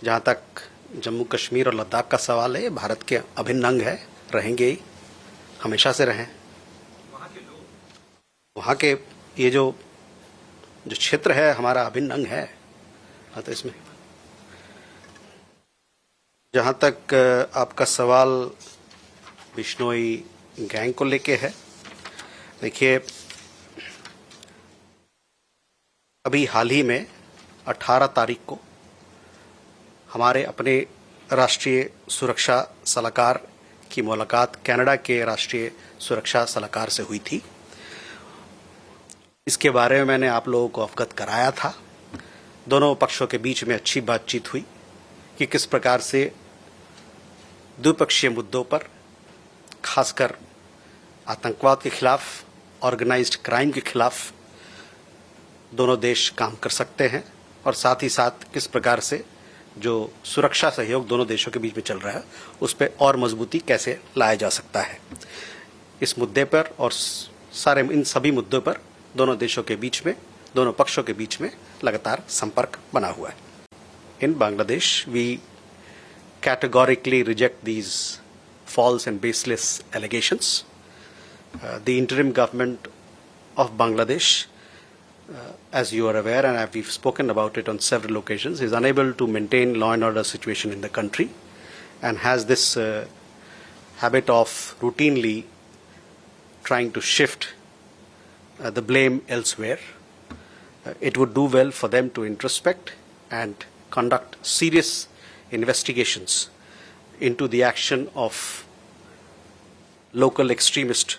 जहाँ तक जम्मू कश्मीर और लद्दाख का सवाल है, भारत के अभिन्न अंग है, रहेंगे ही, हमेशा से रहें। वहाँ के ये जो क्षेत्र है हमारा अभिन्न अंग है। तो इसमें जहाँ तक आपका सवाल बिश्नोई गैंग को लेके है, देखिए अभी हाल ही में 18 तारीख को हमारे अपने राष्ट्रीय सुरक्षा सलाहकार की मुलाकात कनाडा के राष्ट्रीय सुरक्षा सलाहकार से हुई थी। इसके बारे में मैंने आप लोगों को अवगत कराया था। दोनों पक्षों के बीच में अच्छी बातचीत हुई कि किस प्रकार से द्विपक्षीय मुद्दों पर, खासकर आतंकवाद के खिलाफ, ऑर्गेनाइज्ड क्राइम के खिलाफ दोनों देश काम कर सकते हैं, और साथ ही साथ किस प्रकार से जो सुरक्षा सहयोग दोनों देशों के बीच में चल रहा है उस पर और मजबूती कैसे लाया जा सकता है। इस मुद्दे पर और इन सभी मुद्दों पर दोनों देशों के बीच में, दोनों पक्षों के बीच में लगातार संपर्क बना हुआ है। In Bangladesh we categorically reject these false and baseless allegations. The interim government of Bangladesh, as you are aware and we've spoken about it on several occasions, is unable to maintain law and order situation in the country and has this habit of routinely trying to shift the blame elsewhere. It would do well for them to introspect and conduct serious investigations into the action of local extremists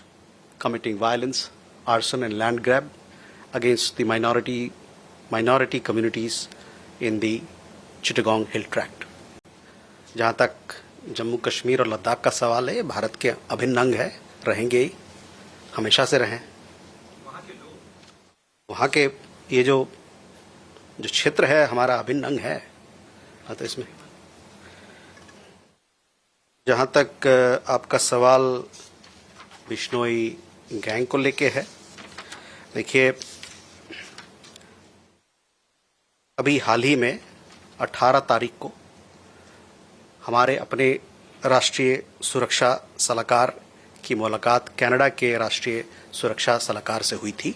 committing violence, arson and land grab against the minority communities in the Chittagong Hill Tract. जहाँ तक जम्मू कश्मीर और लद्दाख का सवाल है, भारत के अभिन्न अंग है, रहेंगे ही, हमेशा से रहें। वहाँ के ये जो क्षेत्र है हमारा अभिन्न अंग है। तो इसमें जहाँ तक आपका सवाल बिश्नोई गैंग को लेके है, देखिए अभी हाल ही में 18 तारीख को हमारे अपने राष्ट्रीय सुरक्षा सलाहकार की मुलाकात कनाडा के राष्ट्रीय सुरक्षा सलाहकार से हुई थी।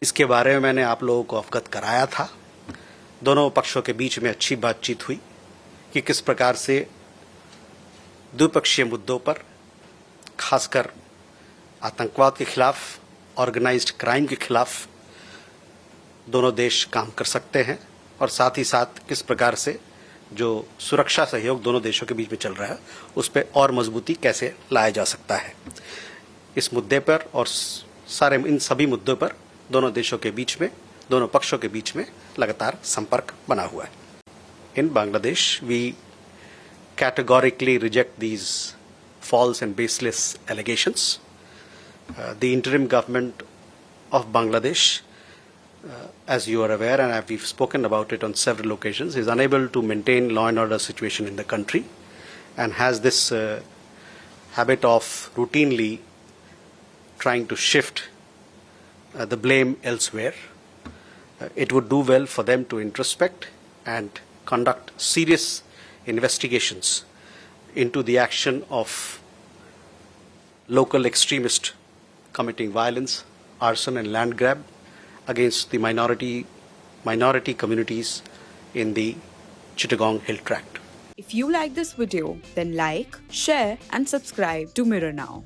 इसके बारे में मैंने आप लोगों को अवगत कराया था। दोनों पक्षों के बीच में अच्छी बातचीत हुई कि किस प्रकार से द्विपक्षीय मुद्दों पर, खासकर आतंकवाद के खिलाफ, ऑर्गेनाइज्ड क्राइम के खिलाफ दोनों देश काम कर सकते हैं, और साथ ही साथ किस प्रकार से जो सुरक्षा सहयोग दोनों देशों के बीच में चल रहा है उस पर और मजबूती कैसे लाया जा सकता है। इस मुद्दे पर और इन सभी मुद्दों पर दोनों देशों के बीच में, दोनों पक्षों के बीच में लगातार संपर्क बना हुआ है। In Bangladesh we categorically reject these false and baseless allegations. The interim government of Bangladesh, as you are aware and we've spoken about it on several occasions, is unable to maintain law and order situation in the country and has this habit of routinely trying to shift the blame elsewhere. It would do well for them to introspect and conduct serious investigations into the action of local extremists committing violence, arson and land grab against the minority communities in the Chittagong Hill Tract. If you like this video, then like, share and subscribe to Mirror Now.